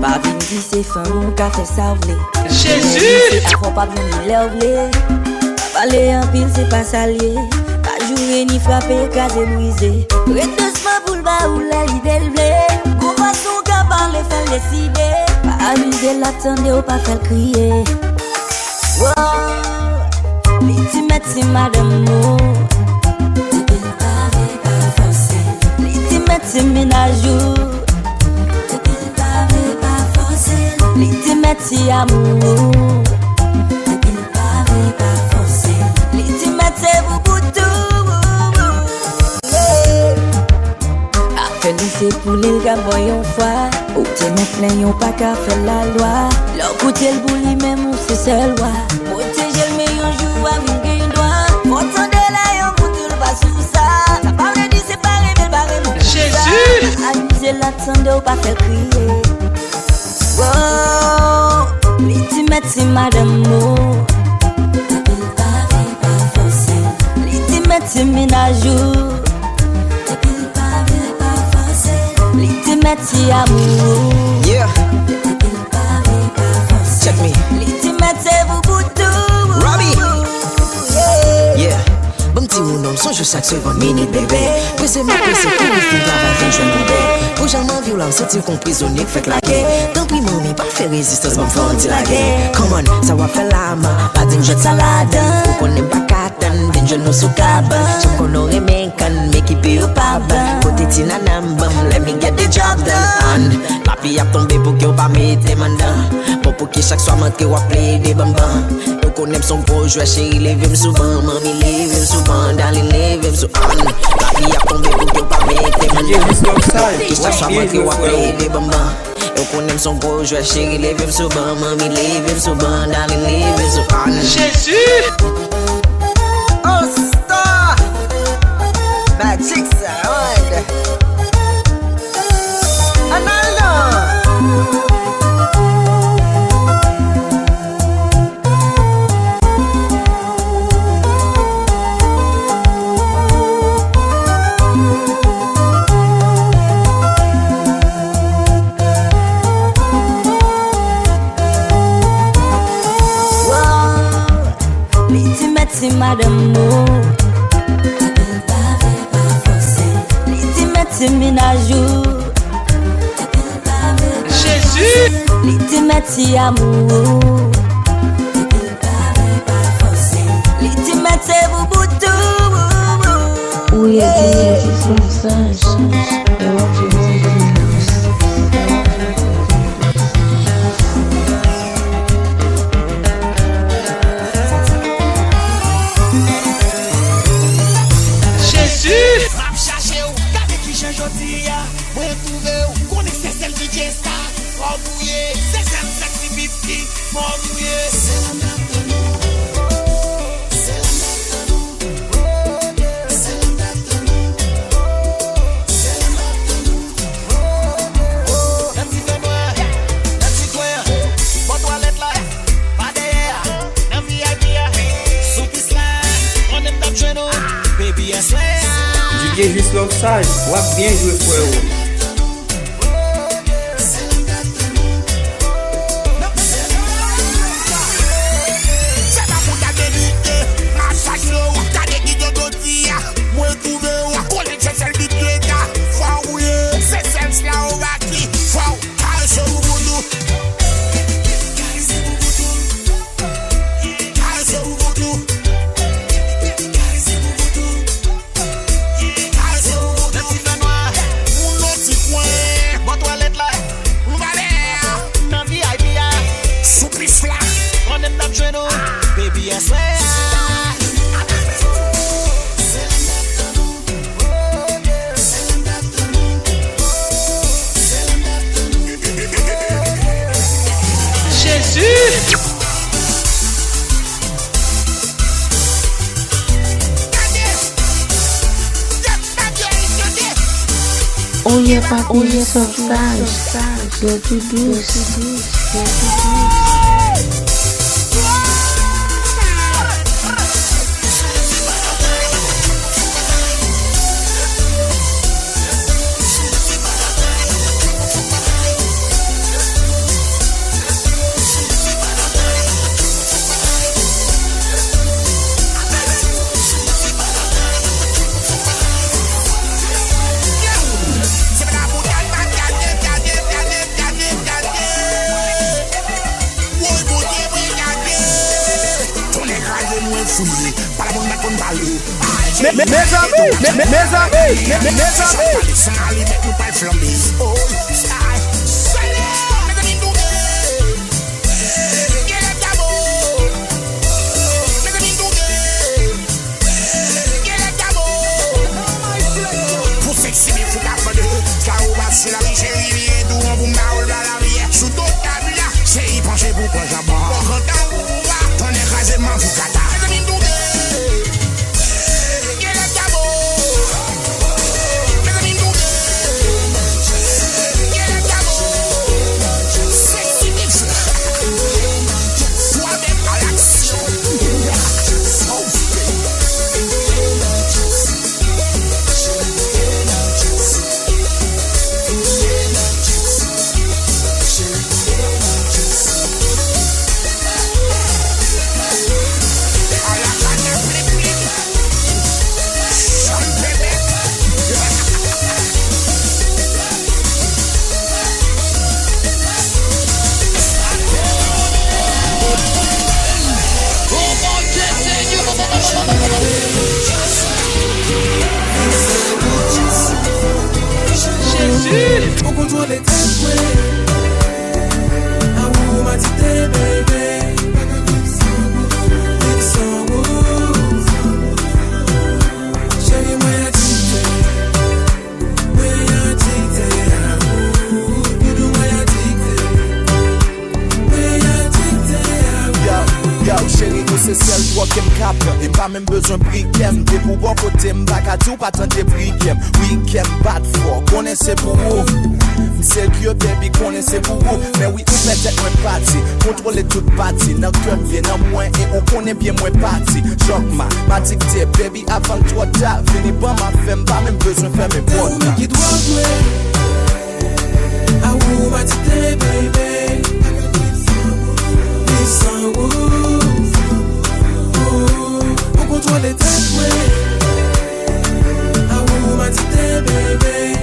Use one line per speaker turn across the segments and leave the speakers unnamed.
Pas vin di se fin ou ka fè sa vle.
Jésus!
Avon pa bien ni lè vle. Parler en pile c'est pas salier. Pas jouer ni frapper, caser, briser. Redescend pour le bas ou la l'idée le blé. Qu'on passe son cabane, les faire décider. Pas amuser l'attendre ou pas faire crier. Wow, les timettes c'est madame mou. T'es pas forcé. Les timettes c'est ménagou. T'es pas forcé. Les timettes c'est amour. C'est pour les gars voyons fois. Ou t'es mes plein yon pas qu'à faire la loi. Leur côté le bouli même ou c'est seul loi. Protéger le meilleur jour avec une doigt. Pourtant de là yon pour tout le bas sous ça. Ça parle de séparer mais le barré mon
Jésus!
Amuser l'attendre ou pas faire crier. Wow, les timettes c'est madame mou. T'appelles pas forcé. Les timettes c'est ménagou. L'ultimate amour.
Yeah. Check me.
L'ultimate c'est vous pour tout.
Robbie. Yeah. Bon petit mon homme, songe chaque seconde mini bébé. Pressé ma pressé pour le film travail jeune bébé. Pour jamais violent, sortir qu'on prisonnier fait claquer. Tant pis mamie, pas faire résistance, m'en faire anti-laguer. Come on, ça va faire la main. Pas d'une jet salade. Pour qu'on n'aime pas catan, d'une jeune sous cabane. Sauf qu'on aurait mes cannes, mais qui paye au papa. Côté tina nambam, let me get the job done. Papi a tombé pour qu'il pas mette mandat. Bon pour qu'il chaque soir montre qu'il va play des bambans. Donc on aime son gros jouet, chérie, lève-me souvent. Mamie, lève-me souvent, darling, lève-me souvent. Papi a tombé pour qu'il pas mette mandat. Pour qu'il chaque soir montre qu'il va play des bambans. Donc on aime son gros jouet, chérie, lève-me souvent. Mamie, lève-me souvent, darling, lève-me souvent.
Jésus!
Oh, star! Magic sound! Another!
C'est madame mou. T'appelles pas forcé. L'ultimate c'est ménagou. T'appelles pas
Jésus!
L'ultimate c'est amour. T'appelles pas forcé. L'ultimate c'est vous pour tout.
Oui, it's from sunshine. I want you to
DJ Juste Loveside, wap bien joué frérot.
Olha pra olha só faz, eu tudo
Charlie. Mes amis. Somali make you pay from this. Oh, style. Sexy, mais faut pas faire de ça ou pas sur la vie, chérie, viens d'où on vous marre dans la vie. Sous ton tabu là, c'est y pencher pour quoi j'aborde. Quand t'as ouvert, ton écrasement vous cata.
On contrôle les têtes, amour m'a dit t'es bébé. Chérie, moi y'a dit moi y'a dit amour. Bidou, moi y'a dit
Yo, chérie, nous c'est celle toi qui m'capte. Et pas même besoin de briquem. T'es pour bon côté m'bac tout, pas tant de briquem. Week-end, bat fort, connaissez pour vous. C'est que baby, connaissez pour vous. Mais oui, on fait être moins parti. Contrôler toute partie. Dans le cœur, bien en moins. Et on connaît bien moins parti. Choc m'a dicté, baby, avant que toi t'as venu pas ma femme. Pas même besoin de faire mes potes.
T'es qui doit jouer. Amour m'a dit t'es bébé. On contrôle les têtes, amour m'a dit t'es bébé.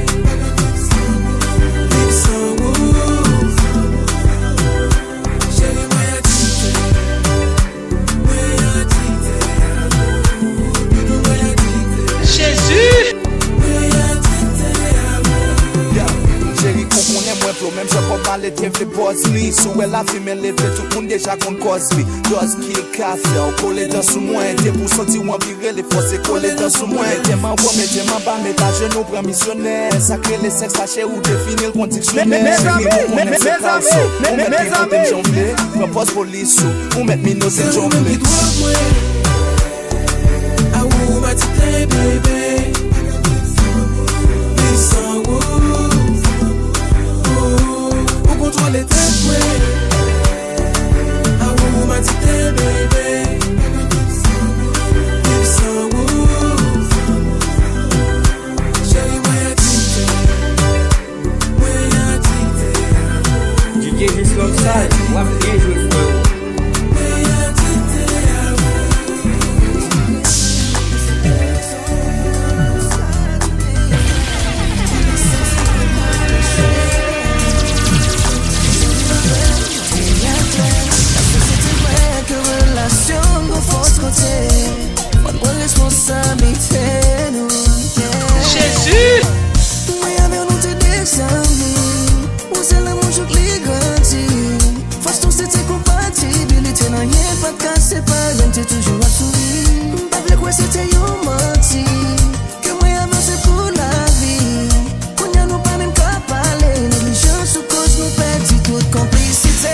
Chérie, moi y'a dit
Jésus.
Chérie, qu'on connaît moins pro, même je peux parler de tes boss li. Sous elle a fait mes lèvres, tout le monde déjà qu'on cause li. Dose qui est café, on colle dans sous moi. T'es pour sentir ou en virer, les forces coller dans sous moi. T'es ma voix, mais t'es ma bas, mais ta genou prend missionnaire. Sacré les sexes fâchés ou définir le conditionnel. Chérie, on connaît ce calcio. On met les côtés de jonglé, propose police ou on met minos de jonglé.
Amour m'a dit t'es bébé. On contrôle les têtes, amour m'a dit t'es bébé. Chérie, moi y'a dit
DJ Just Love Side, on va bien jouer frérot.
Jésus.
Toujours à sourire, pas vrai quoi c'était un menti. Que moi avancé pour la vie. Qu'on y a nous pas même qu'à parler. Négligence ou cause nous perdit toute complicité.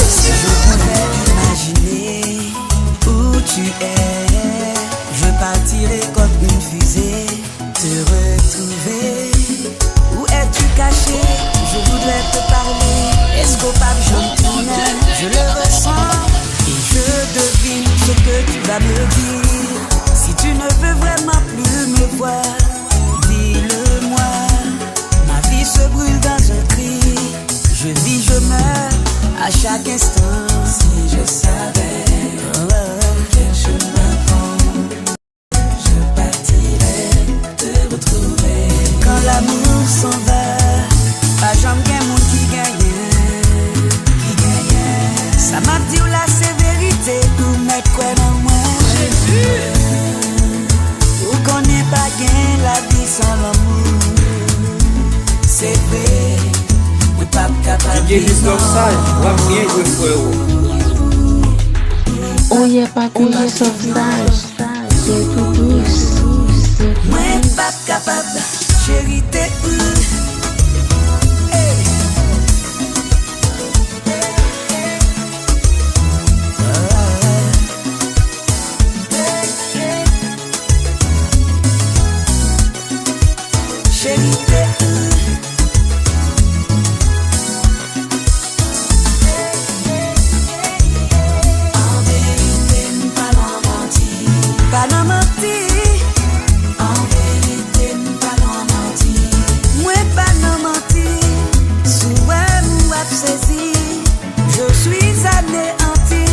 Si je pouvais imaginer où tu es, je partirais comme une fusée, te retrouver. Où es-tu caché? Je voudrais te parler. Est-ce qu'au pape je tourne? Je le ressens et je devine ce que tu vas me dire. Si tu ne veux vraiment plus me voir, dis-le-moi. Ma vie se brûle dans un cri. Je vis, je meurs à chaque instant. Si je savais quel chemin prendre, je partirais te retrouver. Quand l'amour s'en va, pas jamais qu'un monde qui gagne. Ça m'a dit où la sévérité pour mettre quoi dans moi. Ou qu'on n'est pas gain la vie sans l'amour. C'est vrai.
DJ Gislov Saj, wap bien joué frérot.
Oh yeah, pas couillé sauvetage, c'est tout douce.
Moi pas capable, chérie t'es où? Chérie t'es où? Pas non menti, en vérité pas non menti. Moi pas non menti, souvent moi saisi. Je suis anéanti,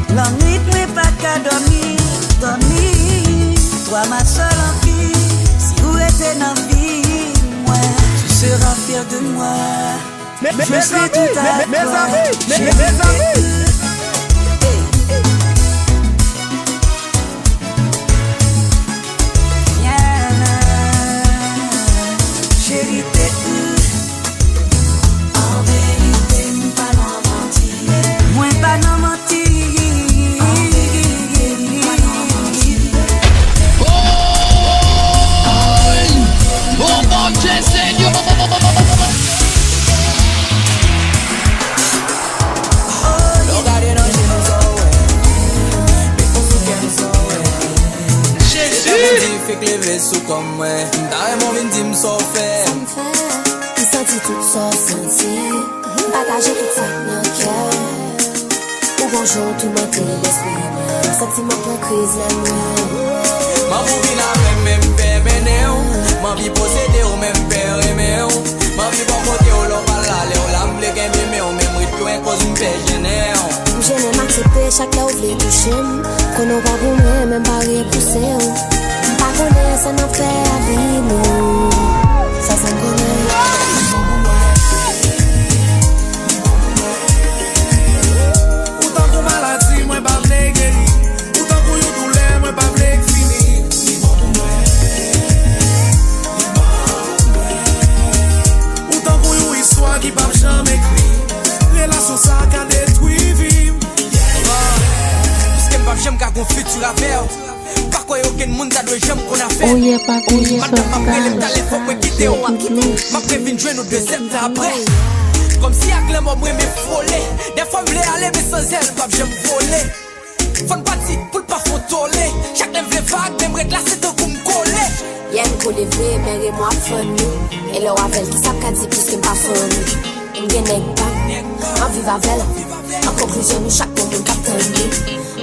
l'ennui n'est pas qu'à dormir, dormir. Toi ma seule envie, si vous étiez dans vie, moi tu seras fier de moi. Je serai tout à
mes
toi.
amis.
Chérie t'es où? En vérité pas non menti. Moi pas non menti. En vérité pas non menti.
Oh mon Dieu Seigneur.
Fik leve sou kom mwen, mdare moun vin di m so fe.
Sa m fe, ki santi tout so senti, bagaje tout sa nan kè. Ou bonjour tout mante l'esprit, santi m pren kriz la mwen.
Man pou vin avem men pe mene ou, man vi posede ou men pe reme ou. Man vi bon kote ou lo palale ou la mble gen bime ou men mwit lwen koz m pe jene ou.
M jene m'aksepte chak la ou vle touche m, konon pa pou mwen men pa repousse ou. Pa konen sa nan fè avi nou, sa san konen.
Ou tan kou maladi mwen pa vle geni, ou tan kou yon doule mwen pa vle fini. Ou tan kou yon histoire ki pa jam ekri, relasyon sa ka detwi vim.
Piske m pa jem ka kon futur avew. Parkoy aucun monde ta doit jamais qu'on a fait.
Oh yeah, pas couillé
Madame m'a prélé
sauvetage,
m't'allé faut me quitter ou m'a quitté. M'a prévenu jouer nous 2 ans après. Comme si à clé moi me frôler. Des fois m'vle aller mais sans elle pas j'aime voler. Faut partir pour pas photoler. Chaque lève les vagues même reclasser de pour me coller.
Y'a me coller vrai mais moi fun nous. Et leur appel qui savent qu'a dit plus que pas fun nous. M'gen nèg pas, en vive avec. En conclusion nous chaque monde captain nous.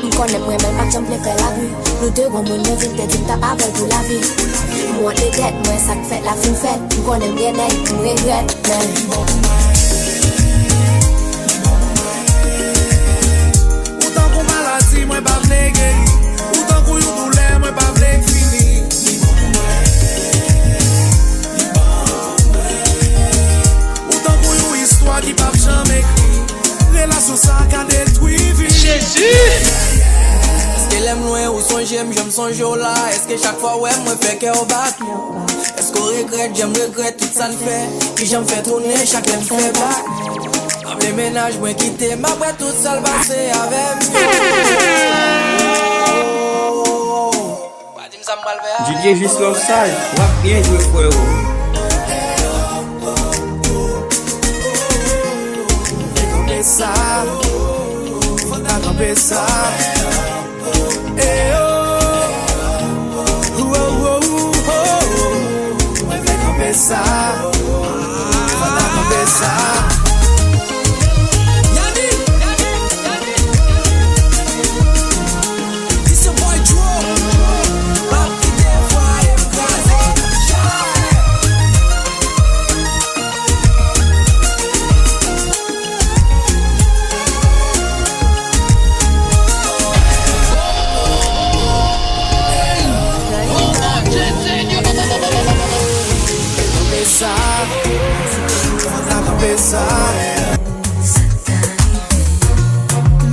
M'connais moi même pas j'aime faire la rue. Nous deux bon monde ne vite dit t'as pas pour la vie. Moi les dettes moi ça fait la fin fête. M'connais bien nèg, m'regrette mais
Ou tan kou maladi mwen pa vle geni, ou tan kou yon doule mwen pa vle fini. Ou tan kou yon histoire ki pa jam ekri, relasyon sa ka detwi vi.
Jésus.
Est-ce qu'elle aime loin ou songe j'aime songe là. Est-ce que chaque fois ouais moi fait qu'elle bat. Est-ce qu'on regrette j'aime regrette tout ça le fait. Puis j'aime faire tourner chacun me fait back. Les ménages moi quitter ma boîte toute seule passée avec
DJ Gislov Saj, wap bien joué frérot.
camper ça. Eh oh, oh oh oh oh, moi vais camper ça. Fada camper ça.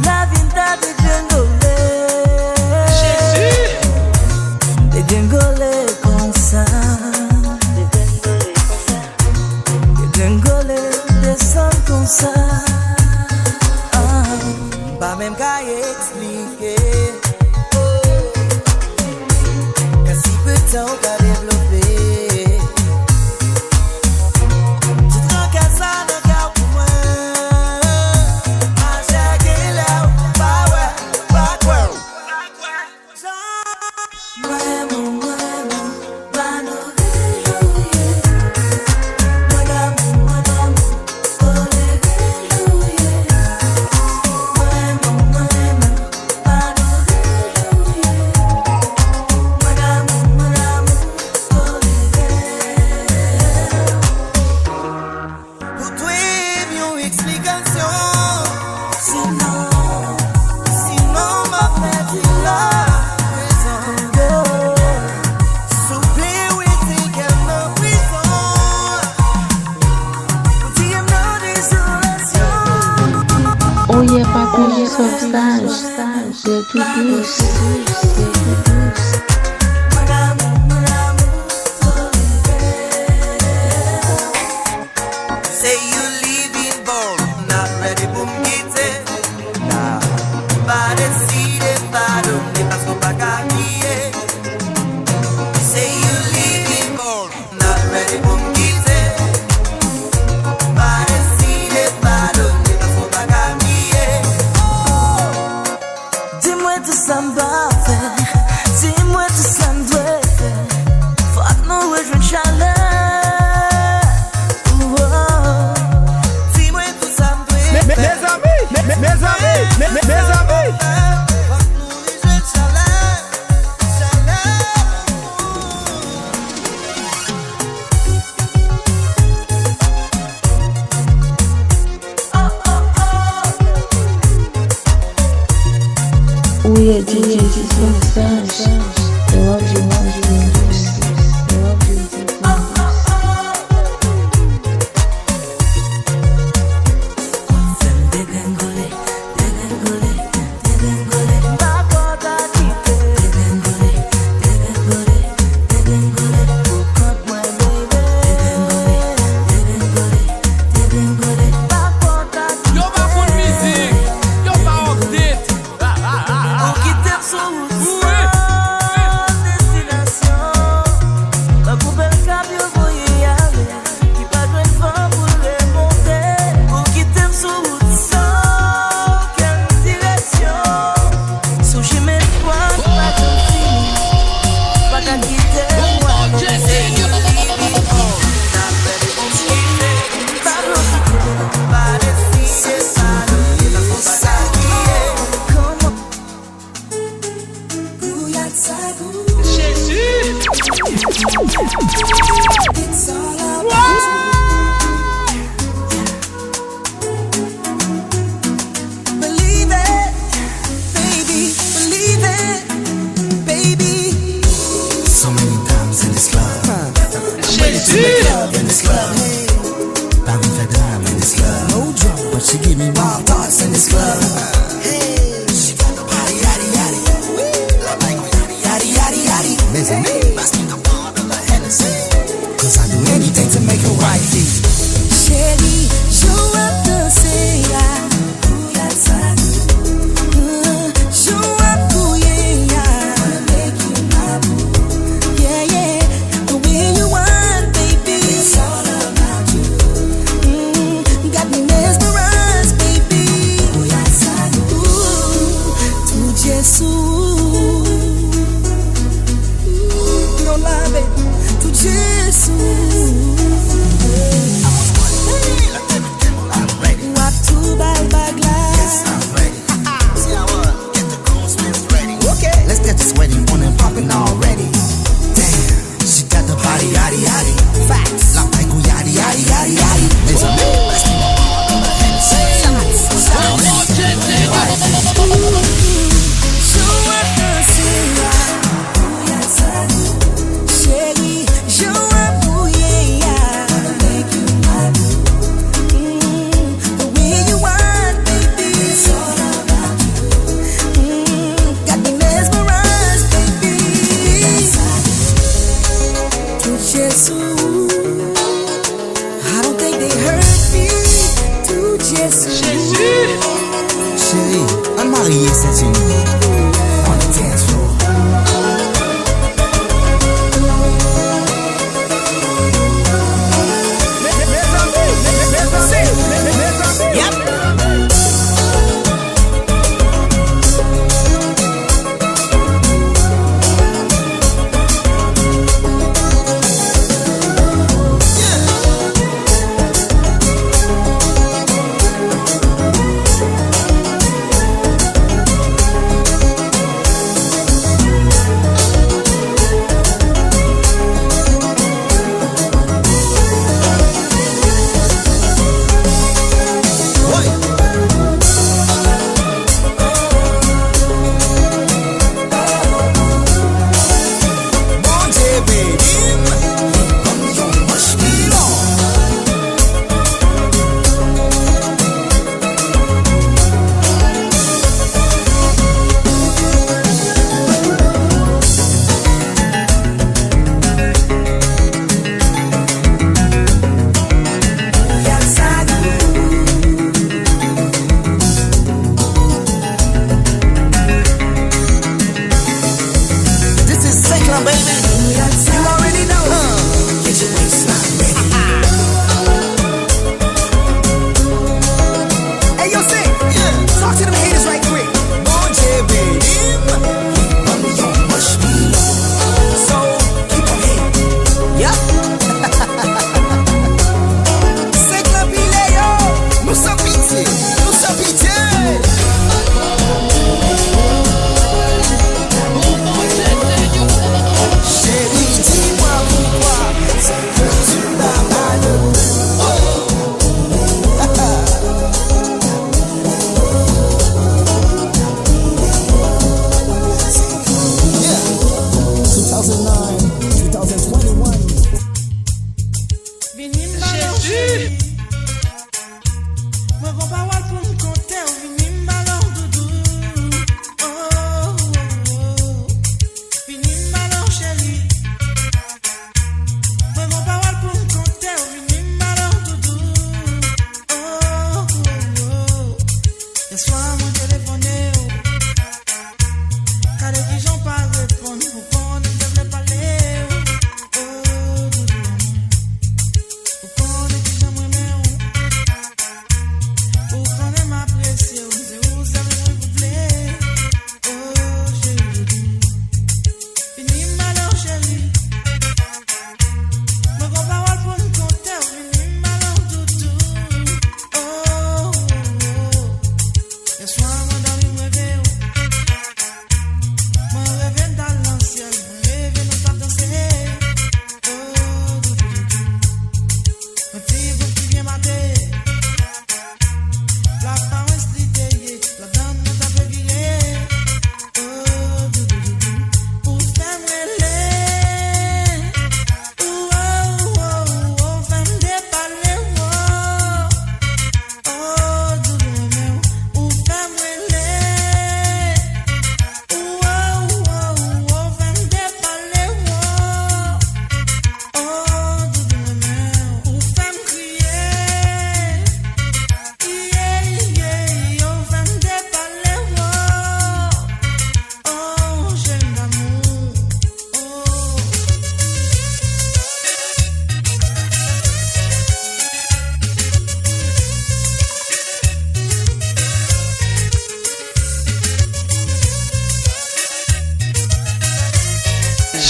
La vida de Djengolé, de Djengolé comme ça, de Djengolé descend comme ça. Pas même qu'à expliquer, que si peu de temps qu'à développer.
Ouye pas sauvage, c'est tout douce.
Say you leaving bold, not ready for me. Nah, but it's see the bottom, the paso paganie. Say you leaving bold, not ready for me. But it's see the bottom, the paso paganie. Dis-moi tout ça m'ba faire, dis-moi tout ça m'doit faire. Faut nous rejoindre chaleur.
Mes amis.
Ouye DJ sauvage, eu amo de doce.
Got me mesmerized, baby.
yadi yadi. Facts. La paille yadi yadi yadi yadi. Mes amis, chérie, un marié c'est une on the dance floor.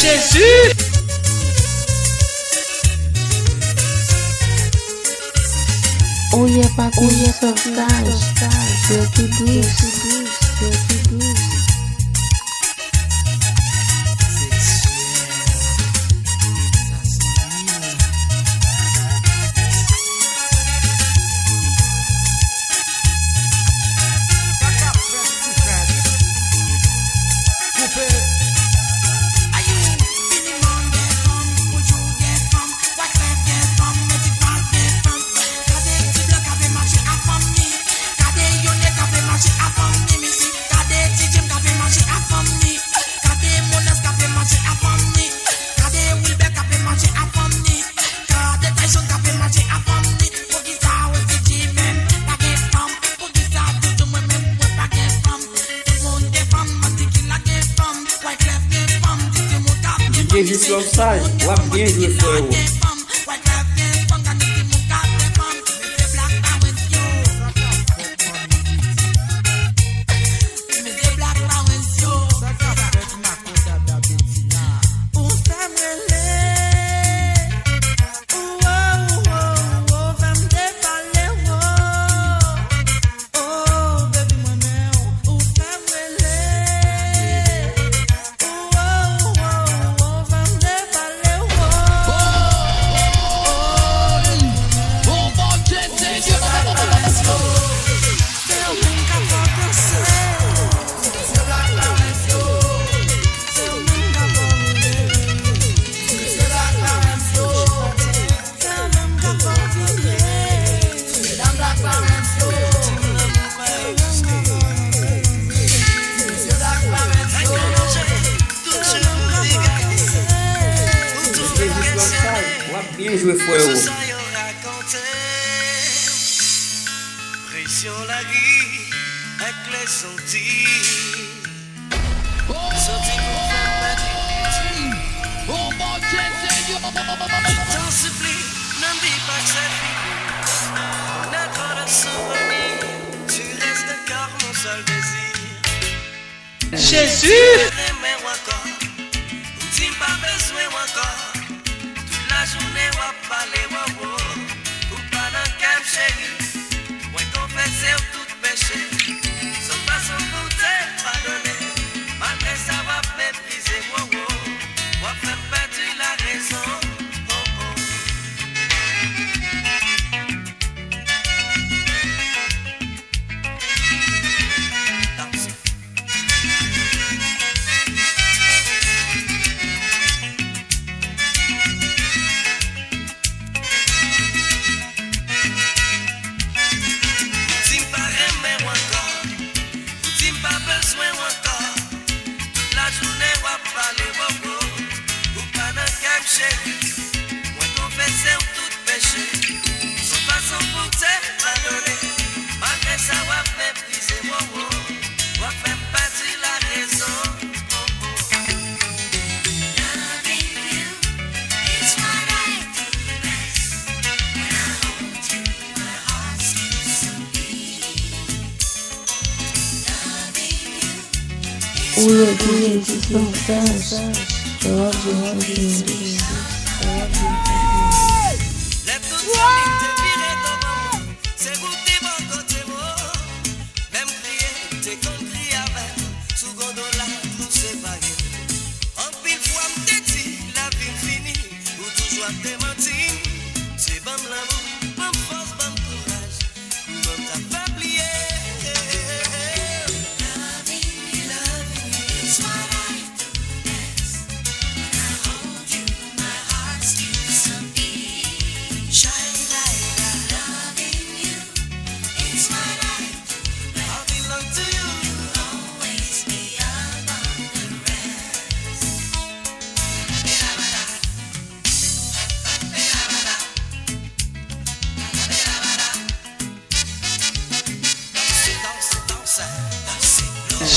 Jésus.
Ouye pas ouye sauvetage, c'est tout douce, c'est tout douce.
Slow Sage, wap bien joué frérot. Bien joué frérot.
Pression la vie avec les sentis. Sentis pour faire ma difficulté.
Oh mon Dieu Seigneur.
Je t'en supplie, ne me dis pas que c'est fini. On a trop de souvenirs. Tu restes encore mon seul désir.
Jésus.
Dis pas besoin encore. La journée va parler wawo ou pas dans cap chéri moi confesser tout péché sans façon pour te pardonner malgré ça va mépriser wawo va faire perdre la raison moi confesser tout péché sans façon pour te pardonner malgré ça va mépriser va faire partie la raison Loving you is what I do best when I hold you my heart skips a beat Loving you is what I do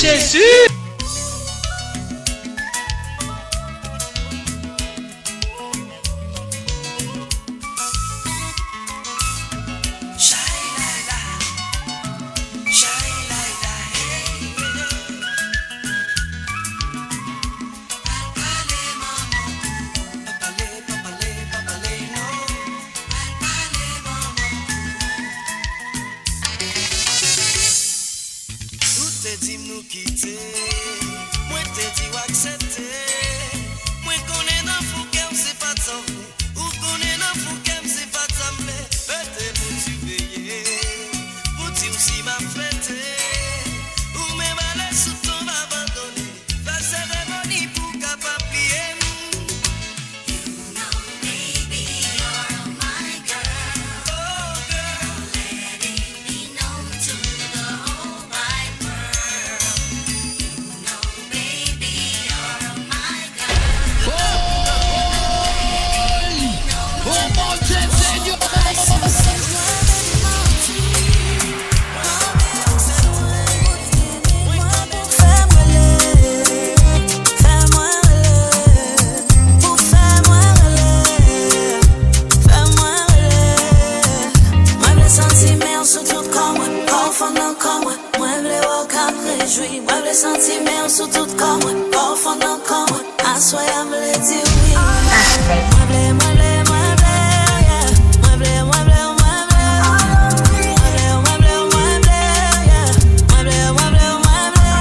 Jésus.
soy amble di oui. Mueble, mueble, mueble, yeah. Mueble, mueble, mueble. Mueble, mueble, mueble, yeah. Mueble, mueble, mueble.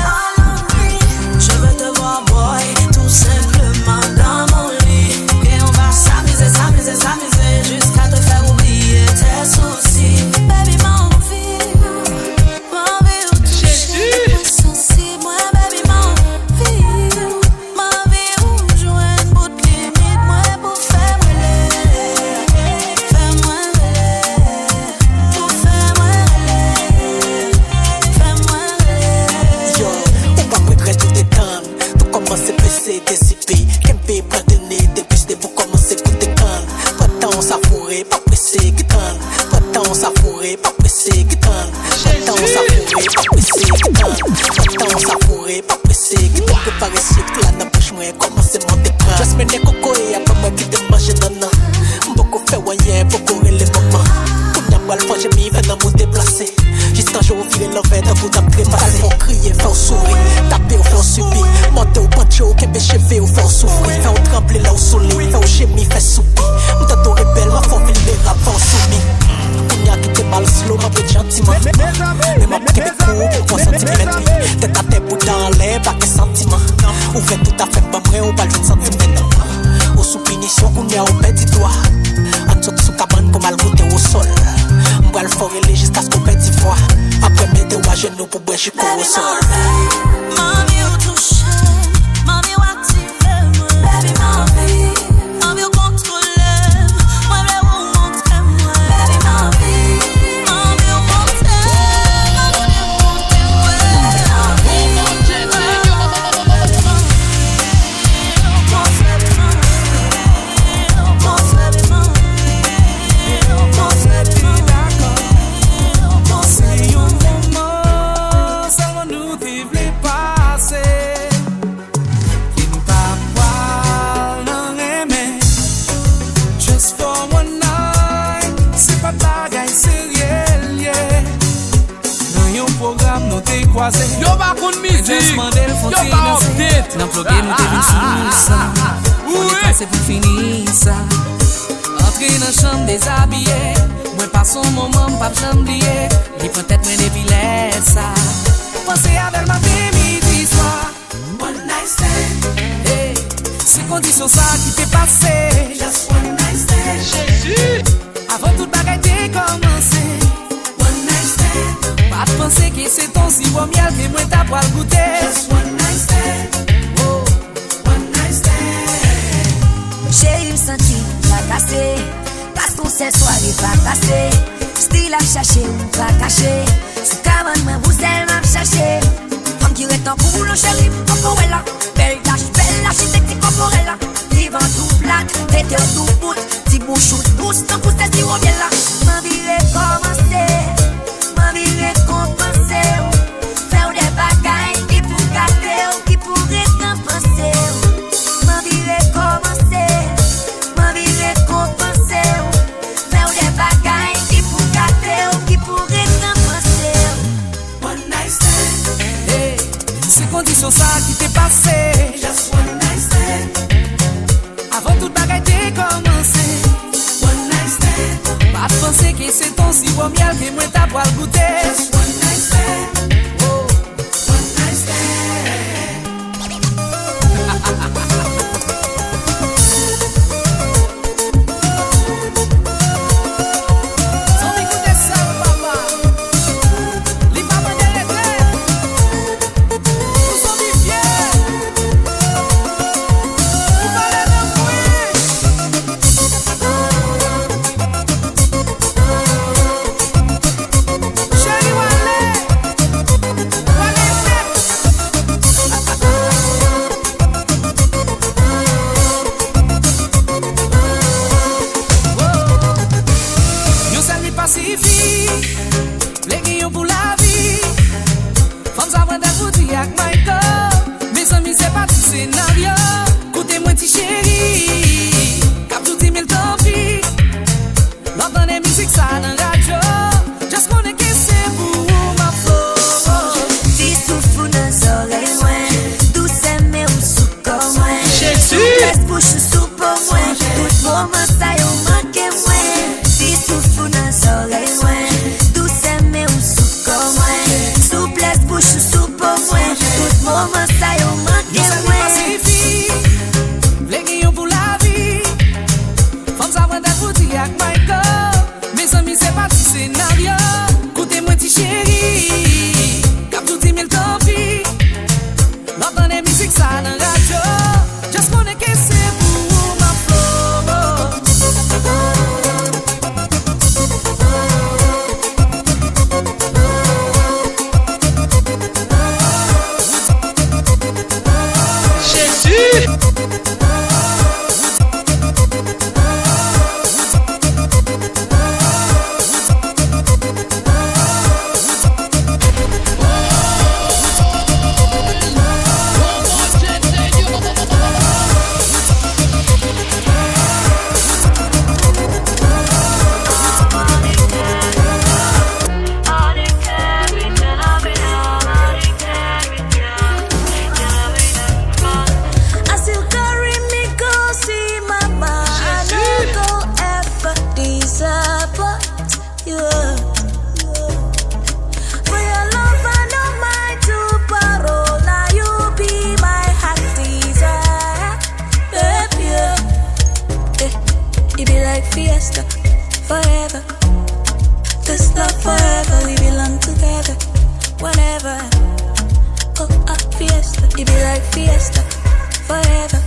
Je veux te voir, boy, tout simplement dans mon lit. Et on va s'amuser, s'amuser, s'amuser jusqu'à te faire oublier tes soucis. Baby, mon vie où toucher, sensible, moi, baby, mon vie où jouer une bout de limite, moi, pour faire brûler, fais-moi brûler, pour faire brûler, fais-moi brûler.
Yo, on va regretter tout détendre, tout commencer à baisser, déciper, qu'un pays prend de nez, dépister pour commencer à coûter calme. Pas de temps, ça fourrait, pas pressé, qui calme. Pas de temps, ça fourrait, pas pressé, qui calme. Pas de temps, ça fourrait, pas pressé, qui calme. Pas de temps, ça fourrait, pas pressé, qui calme. Préparer sucre là, dans bouche, moi, commencer à monter crâne. Just me des coco et après moi, qui te mange nana. Beaucoup fait voyer, beaucoup les mamans. Comme y'a pas le fond, j'ai mis, fait dans mon déplacé. Juste un jour, au fil de l'envers, d'un bout d'après, mal, faut crier, faut sourire. Taper ou faut subir. Monter au pancho, qu'un péché fait ou faut souffrir. Fait ou trembler là au soleil, fait ou gémir, fait soupir. M't'attends rebelle, ma forme, il les rap, faut soumis. Kounya qui te mal slow, m'a pris gentiment. Mais m'a pris des coups, pour sentiments. Tête à tête, bout dans l'air, pas que sentiment. Ouvert tout à fait, pas vrai, ou pas le sentiment. Au sous punition, Kounya au petit doigt. En dessous de sous cabane, pour mal goûter au sol. M'bral forêt jusqu'à ce qu'on perde 10 fois. Après, mettez à genoux pour boire, j'suis au sol.
Mami ou toucher, mami ou activer, moi. Baby, mami ou contrôler, moi, ou montrer, moi. Baby, mami ou monter, mami ou monter, moi.
Si un moment seulement nous devons passer, qui nous pas voir non aimer. Just for one night, c'est pas bagaille sérieux, yeah. Dans yon programme nous t'es croisé.
Yo ba koun musique, yo ba update.
Nan plogue nou te vin sou sa. On est passé pour finir ça. Entrer dans chambre déshabillé. Moi pas son moment, pas j'oublier. Li prend tête moi depuis ça.
Pensez avec ma midi soir. One night stand. Hey, c'est condition ça qui t'est passé. Just one night stand.
Jésus.
Avant toute bagaille t'est commencé. One night stand. Pas de penser que c'est ton si bon miel que moi t'as pas le goûter. Just one night stand. Oh, one night stand.
J'ai eu senti la casser, parce qu'on s'est soirée pas cassé. Style à chercher ou pas caché. Sous cabane, moi, vous elle m'a cherché. Comme qui est en coulon, chérie, Cocorella. Belle l'architecte, Cocorella. Vivant tout plat, tête tout bout. Petit bouchou douce, tant pour tester, on vient là. Ma vie est commencée, ma vie est compensée. Faire des bagailles qui pour gâter ou qui pourrait compenser. Ma vie est commencée, ma vie est compensée. Faire des bagailles qui pour gâter ou qui pourrait compenser.
One night stand. Hey, c'est condition ça qui t'est passé. Just one night stand. Avant toute bagaille t'est commencé. One night stand. Pas de penser que c'est ton si bon miel que moi t'as pas le goûter. Just one night stand. Oh, one night stand. Sans m'écouter ça, papa. Les papas de l'éclair. Nous sommes fiers. Vous parlez de Chérie,
manque mwen. Si soufou nan soleil mwen. Douce me ou souko mwen. Souplesse bouche ou soupo mwen. Tout moment sa yo manque mwen.
Vle gen pour la vie. Femme sa vendre bouti ak Michael. Mes amis c'est pas ti scénario. Koute moi ti chéri. Kap tout 10 000 tant pis. L'entendre musique ça dans radio. Just wanna que c'est pour ma flow.
Jésus.
I still carry me go see mama. I no go ever disappoint you. For your love I no mind to borrow. Now you be my heart desire, baby. It be like fiesta forever. This love forever. We belong together whenever. Oh, fiesta. It be like fiesta forever.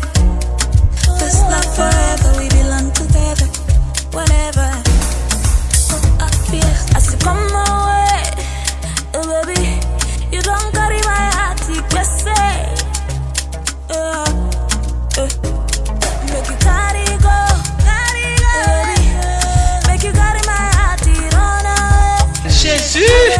This love forever. We belong together whenever. Oh, fiesta. I say come my way, oh, baby. You don't carry my heart, you just say. Make you carry go, baby. Make you carry my heart, you run away.
Jésus.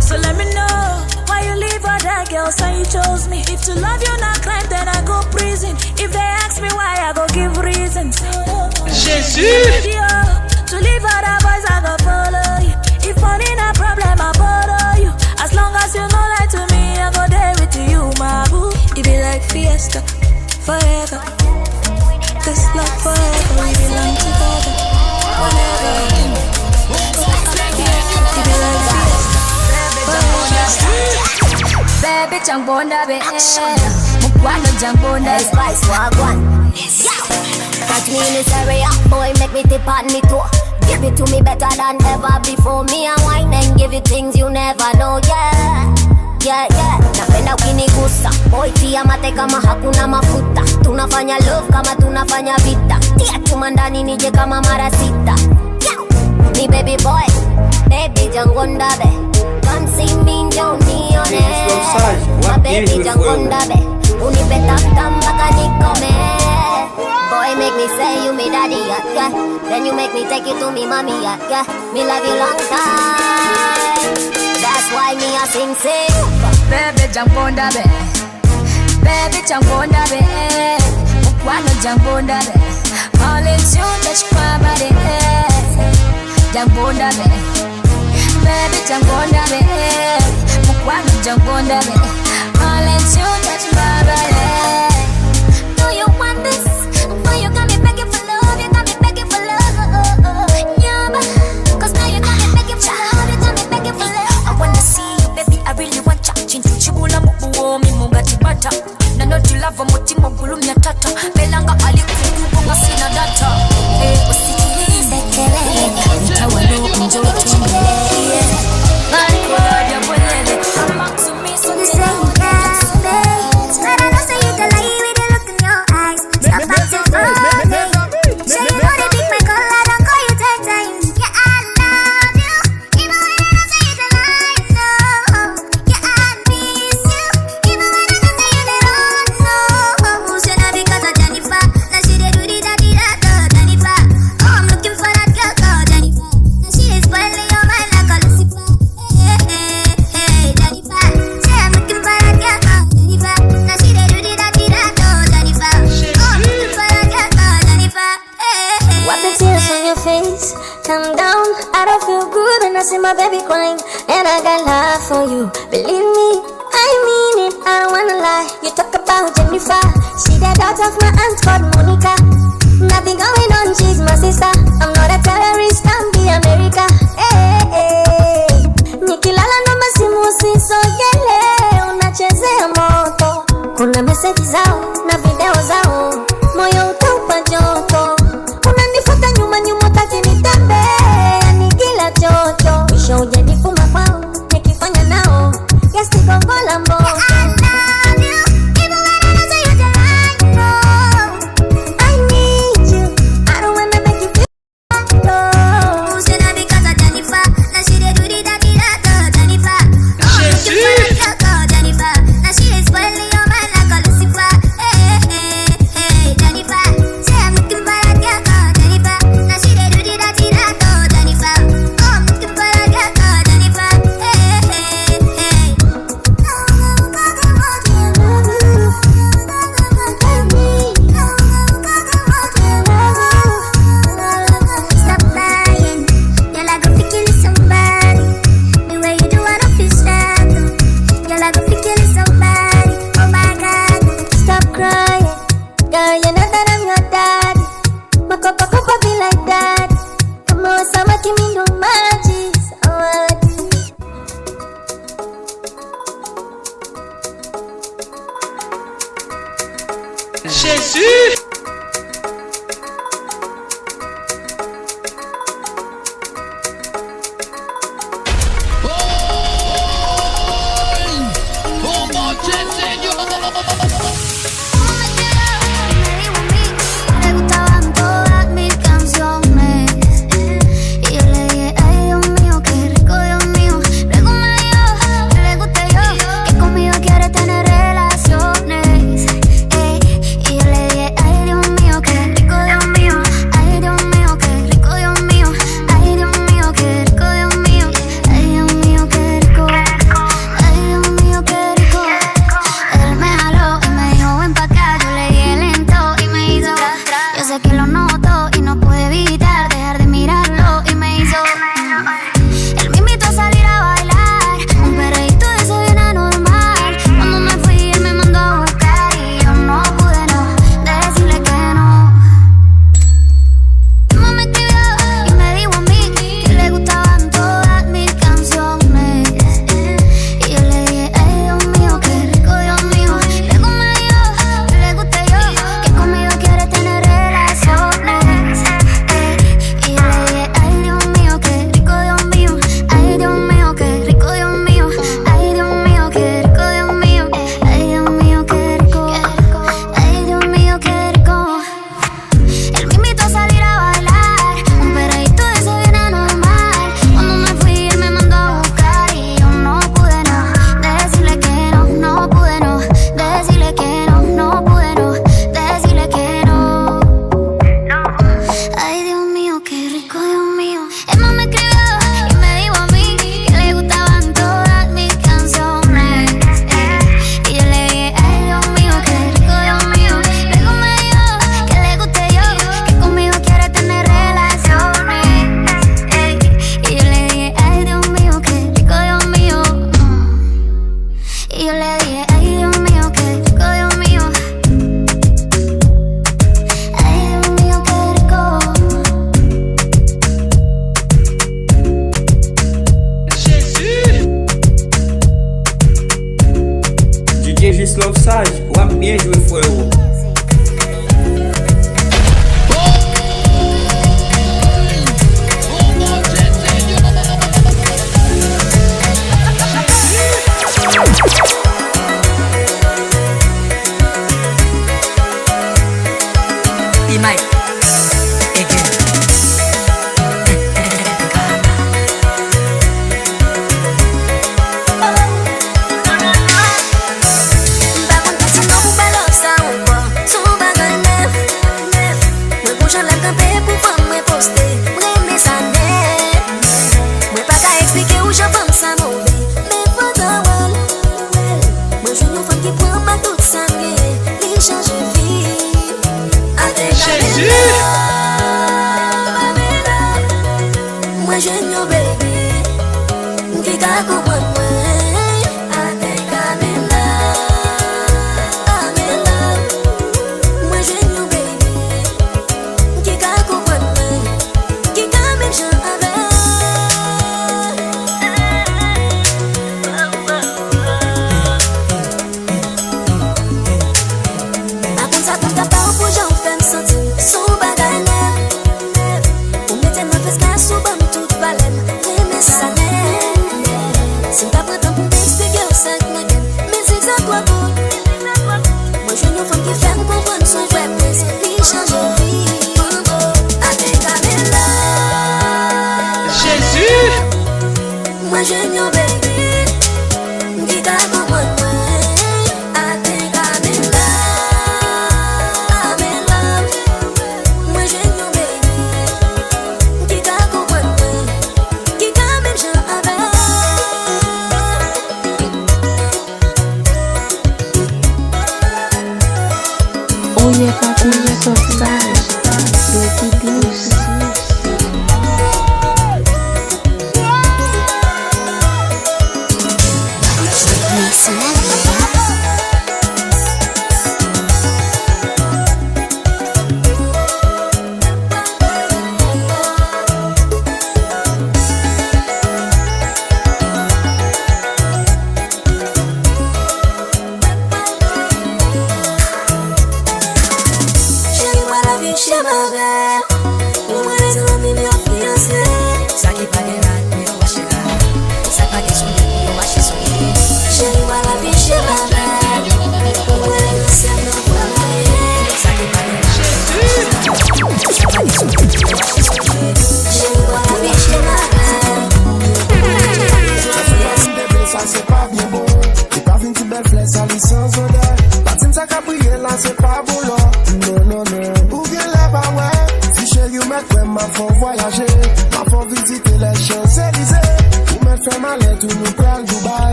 So let me know why you leave other girls and you chose me. If to love you not crime, then I go prison. If they ask me why, I go give reasons.
Jésus.
To leave other boys, I go follow you. If money not problem, I borrow you. As long as you no lie to me, I go there with you, my boo. It be like fiesta forever. This love forever, we belong together whenever. It be like fiesta.
Baby, jambonda be Mukwano jambonda Spice wagwan Catch me in this area, boy, make me tip on me toe. Give it to me better than ever before. Me a wine and give you things you never know, yeah. Yeah, yeah, napenda ukinigusa. Boy, tia mate kama hakuna mafuta. Tunafanya love kama tunafanya vita. Tia chuma ndani nije kama mara sita. Me baby boy, baby jangonda be. Come see me njoo nione. My baby jangonda be. Unipe tam mpaka nikome. Boy, make me say you me daddy, yeah. Then you make me take you to me mommy, yeah. Me love you long time. That's why me a sing.
Baby jump on the bed. Baby jump on the bed. Mukwano jump on the bed. All it's you touch my body. Jump on the bed. Baby jump on the bed. Mukwano jump on the bed. All it's you touch my body.
Do you want this? Boy, you got me begging for love. You got me begging for love. Yeah, cause now you got me begging for love. You got me begging for love.
I wanna see you, baby. I really want ya. Chintuchibula mubuo mimunga chibata. Na noti lava mutima gulumya tata. Belanga alikukunga sina data. Usikilize kelele. Mtawalo unjoto mbele. Bad ya mwelele. Come to me so
You say you can't stay, but I know say you can lie with the look in your eyes. Stop acting funny. Say you know they pick my call, I don't call you 10 times. Yeah, I love you, even when I don't say it a lie. No, yeah, I miss you, even when I don't say it at all. No, should I because of Jennifer? Now she dey do the da Jennifer. Oh, I'm looking for that girl called Jennifer. Now she is spoiling your mind like a
see my baby crying, and I got love for you. Believe me, I mean it, I don't wanna lie. You talk about Jennifer, she the daughter of my aunt called Monica. Nothing going on, she's my sister. I'm not a terrorist, I'm the America. Hey, hey. Nikilala na masimu usisogele, unachezea moto. Kuna message zao na video zao, moyo utaupa joto. Unanifuata nyuma nyuma kati nitembe, yani kila chocho. Mwisho ujanifuma kwao, nikifanya nao yasi gongola moto.
Jésus!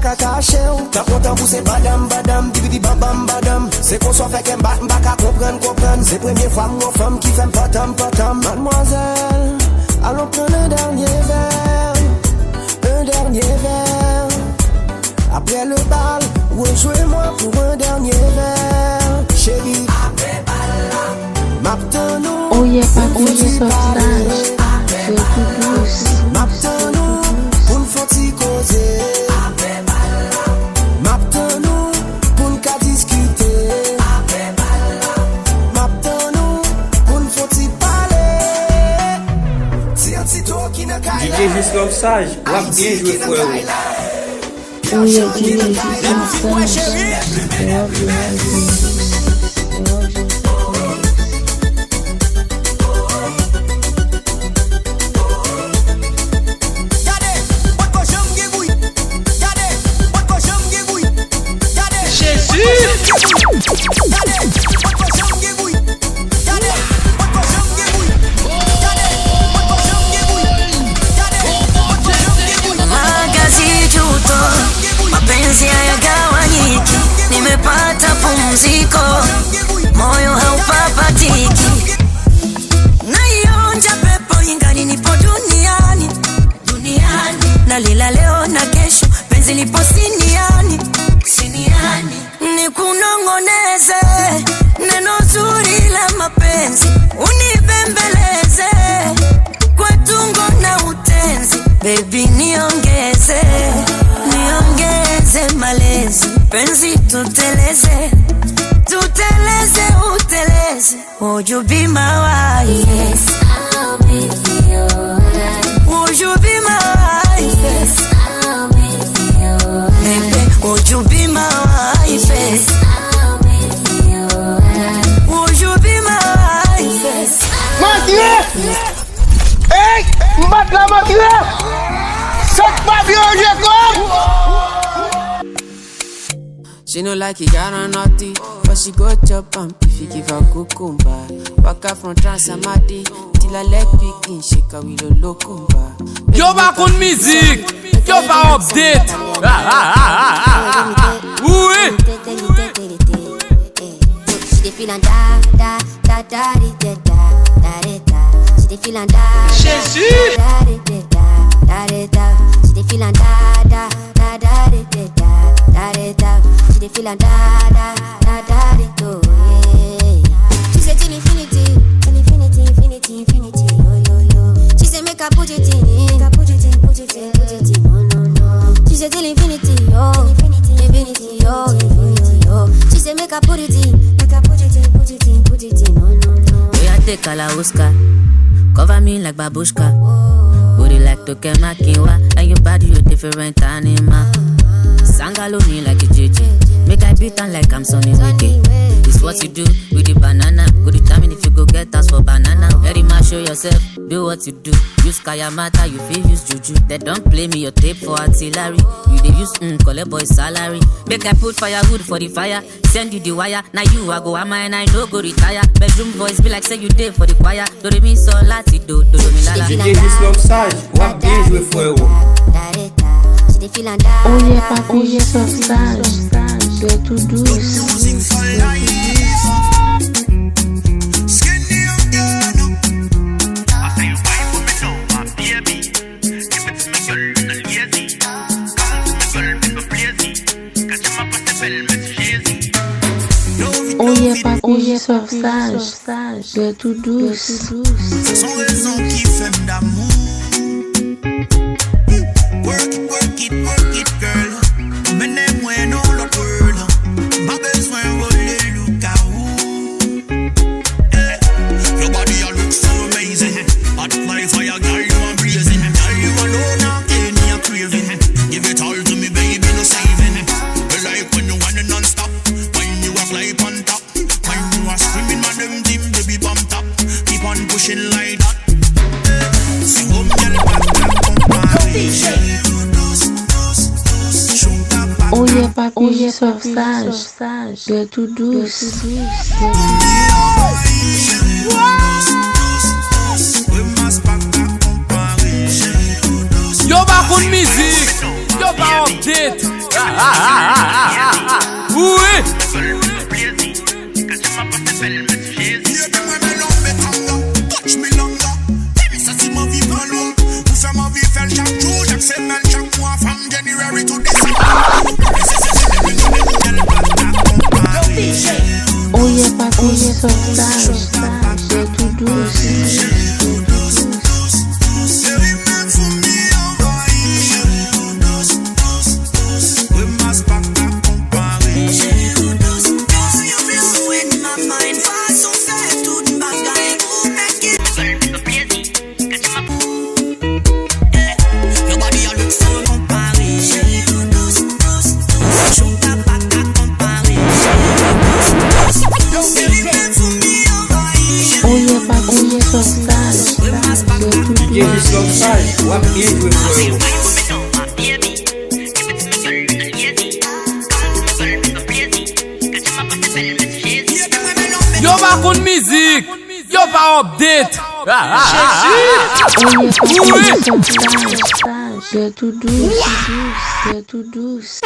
qu'à cacher. T'as content pour ces badam, badam, bibidi bam badam. C'est qu'on soit fait qu'un bat, qu'à comprendre. C'est première fois, mon femme qui fait patam. Mademoiselle, allons prendre un dernier verre. Après le bal, rejoins-moi pour un dernier verre. Chérie, après bal, m'attends-nous.
Oh yeah, pas pour les sauvages. C'est tout douce.
M'attends-nous pour nous faire causer. Après bal, m'attends-nous pour nous discuter. Après bal, m'attends-nous pour nous faire parler. C'est un petit tour qui n'a qu'à
DJ Juste l'homme sage, on va bien jouer frère.
Oh yeah, DJ Juste l'homme sage.
Mapenzi hayagawanyiki, nimepata pumziko, moyo haupapatiki, naionja pepo ingali nipo duniani, nalila leo na kesho, penzi lipo siniani, nikunongoneze neno zuri la mapenzi, unibembeleze kwa tungo na utenzi, baby niongeze malezi, penzi tuteleze, uteleze. Would you be my wife? Yes, I'll be your wife. Would you be my wife? Yes, I'll be your wife. Baby, would you be my wife? Yes, I'll be your wife. Would you be my wife? Yes,
Mathieu! Hey! Mbata Mathieu! Cette pas bien, je comme!
She no like it, got her naughty, but she go chop and if you give her cucumber. Waka from Transamadi till I leg picking, shake her with a locumba.
Yo back on music, yo back update. Oui.
She dey feelin' da da da da da da da. She dey feelin' da
Jésus.
da da da da. She dey feelin' da da da da da da da. She dey feelin' da da da da da. She said till infinity, yo. She said make her put it in, no. She said till infinity, yo. She said make her put it in, no.
We are take Kalauska, cover me like babushka. Booty like Toke Makinwa, and your body you different animal. Sangalo me like a JJ, make I beat on like I'm Sonny Wiki. It's what you do with the banana. Go determine if you go get us for banana. Very much show yourself, do what you do. Use Kayamata, you feel use Juju. They don't play me your tape for artillery. You they use collect boy salary. Make I put firewood for the fire. Send you the wire. Now you I go am and I no go retire. Bedroom boys be like say you did for the choir. Do re mi so lati do mi lala.
DJ Juste l'homme sage, on va bien jouer frère.
Oh yeah, pas oh yeah, sauvage. C'est tout douce. Oh yeah, pas oh yeah, sauvage. C'est tout douce.
Sans raison qui fait d'amour. Work it, girl. Menez-moi dans l'autre world. Pas besoin de voler le chaos. Your body look so amazing. Hot like fire, girl, you are blazing. Girl, you alone are any a craving. Give it all to me, baby, no saving. You like when you want it non-stop. When you are fly on top. When you are screaming, man, them team, baby, bump top. Keep on pushing like that. Sing up, girl, back,
oh yeah, pas oh yeah, sauvage. C'est tout douce.
Yo back on music, yo back update. Yo pa kon mizik, yo pa update.
C'est tout douce, c'est tout douce.